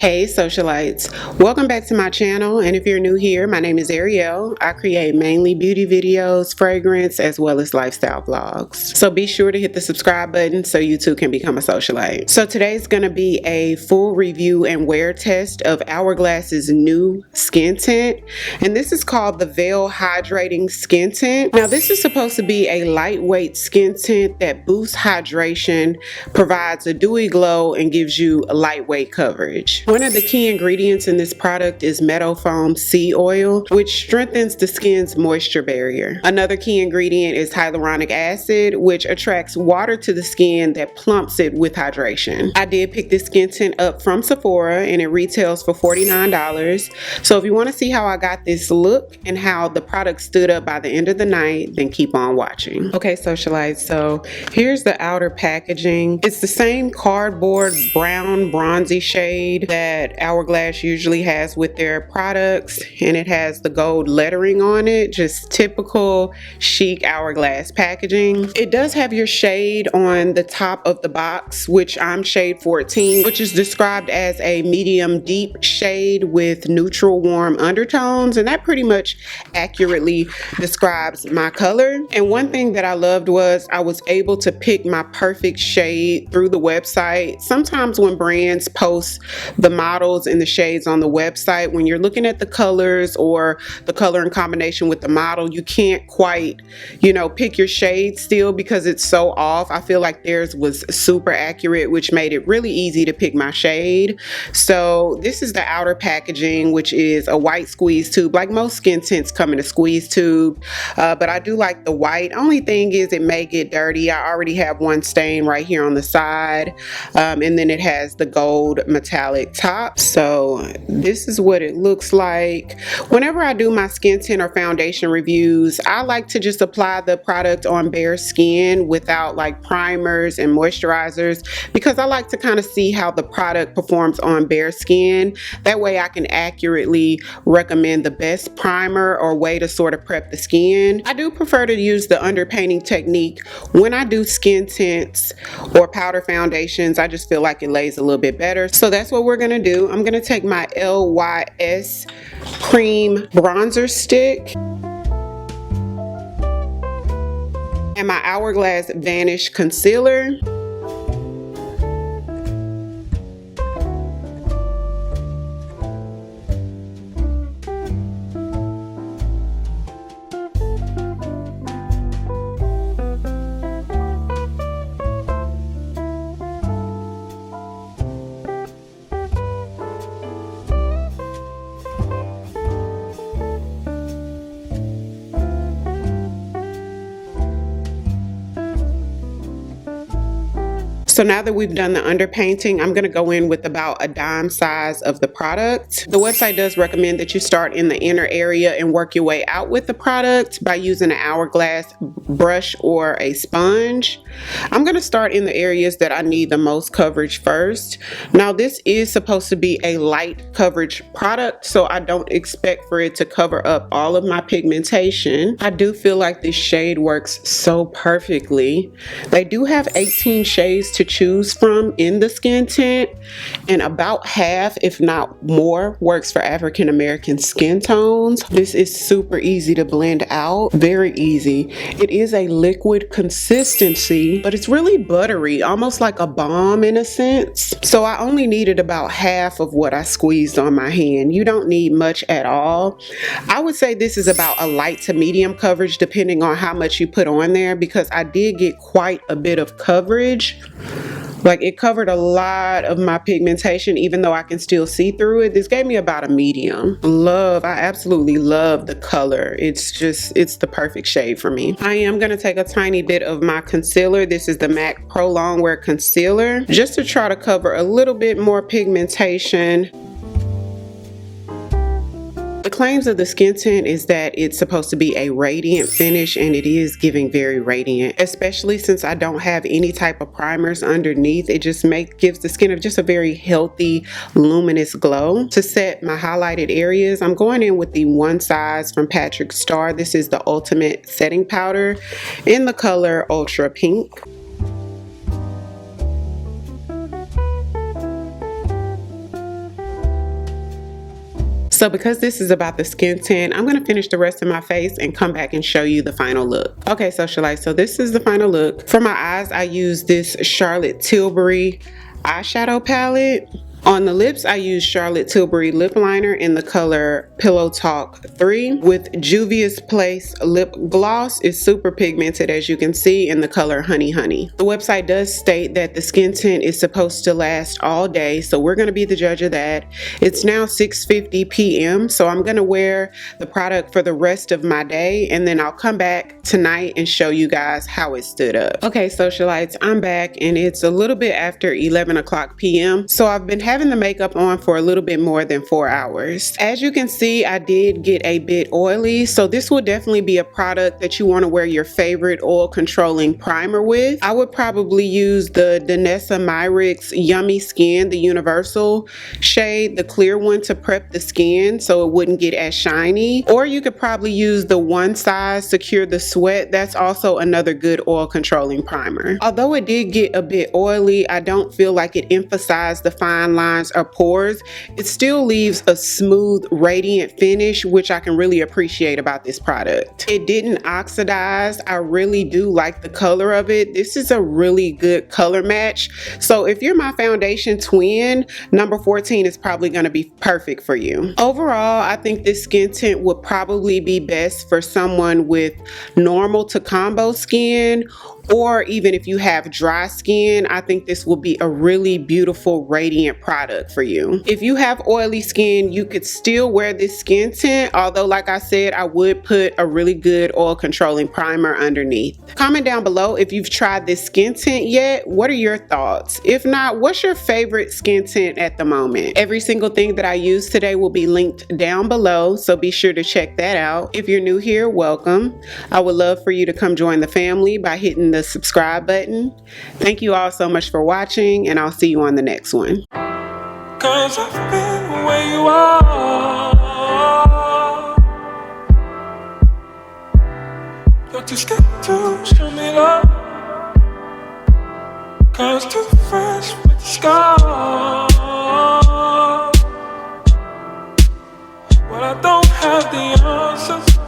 Hey socialites, welcome back to my channel, and if you're new here, my name is Ariell. I create mainly beauty videos, fragrance, as well as lifestyle vlogs. So be sure to hit the subscribe button so you too can become a socialite. So today's going to be a full review and wear test of Hourglass's new skin tint, and this is called the Veil Hydrating Skin Tint. Now this is supposed to be a lightweight skin tint that boosts hydration, provides a dewy glow, and gives you a lightweight coverage. One of the key ingredients in this product is meadow foam sea oil, which strengthens the skin's moisture barrier. Another key ingredient is hyaluronic acid, which attracts water to the skin that plumps it with hydration. I did pick this skin tint up from Sephora and it retails for $49. So if you want to see how I got this look and how the product stood up by the end of the night, then keep on watching. Okay, socialites, so here's the outer packaging. It's the same cardboard brown bronzy shade that Hourglass usually has with their products, and it has the gold lettering on it, just typical chic Hourglass packaging. It does have your shade on the top of the box, which I'm shade 14, which is described as a medium deep shade with neutral warm undertones, and that pretty much accurately describes my color. And one thing that I loved was I was able to pick my perfect shade through the website. Sometimes when brands post the models and the shades on the website, when you're looking at the colors or the color in combination with the model, you can't quite, pick your shade still because it's so off. I feel like theirs was super accurate, which made it really easy to pick my shade. So this is the outer packaging, which is a white squeeze tube. Like most skin tints come in a squeeze tube, but I do like the white. Only thing is it may get dirty. I already have one stain right here on the side, and then it has the gold metallic top. So this is what it looks like. Whenever I do my skin tint or foundation reviews, I like to just apply the product on bare skin without like primers and moisturizers, because I like to kind of see how the product performs on bare skin. That way I can accurately recommend the best primer or way to sort of prep the skin. I do prefer to use the underpainting technique when I do skin tints or powder foundations. I just feel like it lays a little bit better. So that's what we're gonna do. I'm gonna take my LYS cream bronzer stick and my Hourglass Vanish concealer. So now that we've done the underpainting, I'm going to go in with about a dime size of the product. The website does recommend that you start in the inner area and work your way out with the product by using an Hourglass brush or a sponge. I'm going to start in the areas that I need the most coverage first. Now this is supposed to be a light coverage product, so I don't expect for it to cover up all of my pigmentation. I do feel like this shade works so perfectly. They do have 18 shades to choose from in the skin tint, and about half, if not more, works for African American skin tones. This is super easy to blend out, very easy. It is a liquid consistency, but it's really buttery, almost like a balm in a sense. So I only needed about half of what I squeezed on my hand. You don't need much at all. I would say this is about a light to medium coverage depending on how much you put on there, because I did get quite a bit of coverage. Like, it covered a lot of my pigmentation, even though I can still see through it. This gave me about a medium. I absolutely love the color. It's the perfect shade for me. I am gonna take a tiny bit of my concealer. This is the MAC Pro Longwear Concealer, just to try to cover a little bit more pigmentation. The claims of the skin tint is that it's supposed to be a radiant finish, and it is giving very radiant, especially since I don't have any type of primers underneath. It just gives the skin just a very healthy, luminous glow. To set my highlighted areas, I'm going in with the One Size from Patrick Starr. This is the Ultimate Setting Powder in the color Ultra Pink. So because this is about the skin tint, I'm gonna finish the rest of my face and come back and show you the final look. Okay, socialites, so this is the final look. For my eyes, I use this Charlotte Tilbury eyeshadow palette. On the lips, I use Charlotte Tilbury lip liner in the color Pillow Talk 3 with Juvia's Place lip gloss. It's super pigmented, as you can see, in the color Honey Honey. The website does state that the skin tint is supposed to last all day, so we're going to be the judge of that. It's now 6:50 p.m., so I'm going to wear the product for the rest of my day, and then I'll come back tonight and show you guys how it stood up. Okay, socialites, I'm back, and it's a little bit after 11 o'clock p.m., so I've been having the makeup on for a little bit more than 4 hours. As you can see, I did get a bit oily, so this will definitely be a product that you want to wear your favorite oil controlling primer with. I would probably use the Danessa Myricks Yummy Skin, the universal shade, the clear one, to prep the skin so it wouldn't get as shiny. Or you could probably use the One Size Secure the Sweat. That's also another good oil controlling primer. Although it did get a bit oily, I don't feel like it emphasized the fine lines or pores. It still leaves a smooth, radiant finish, which I can really appreciate about this product. It didn't oxidize. I really do like the color of it. This is a really good color match. So if you're my foundation twin, number 14 is probably going to be perfect for you. Overall, I think this skin tint would probably be best for someone with normal to combo skin, or even if you have dry skin. I think this will be a really beautiful, radiant product for you. If you have oily skin, you could still wear this skin tint, although like I said, I would put a really good oil controlling primer underneath. Comment down below if you've tried this skin tint yet. What are your thoughts? If not, what's your favorite skin tint at the moment? Every single thing that I used today will be linked down below, so be sure to check that out. If you're new here, welcome. I would love for you to come join the family by hitting the subscribe button. Thank you all so much for watching, and I'll see you on the next one. 'Cause I've been where you are. You're too scared to show me love, 'cause too fresh with the scars. Well, I don't have the answers,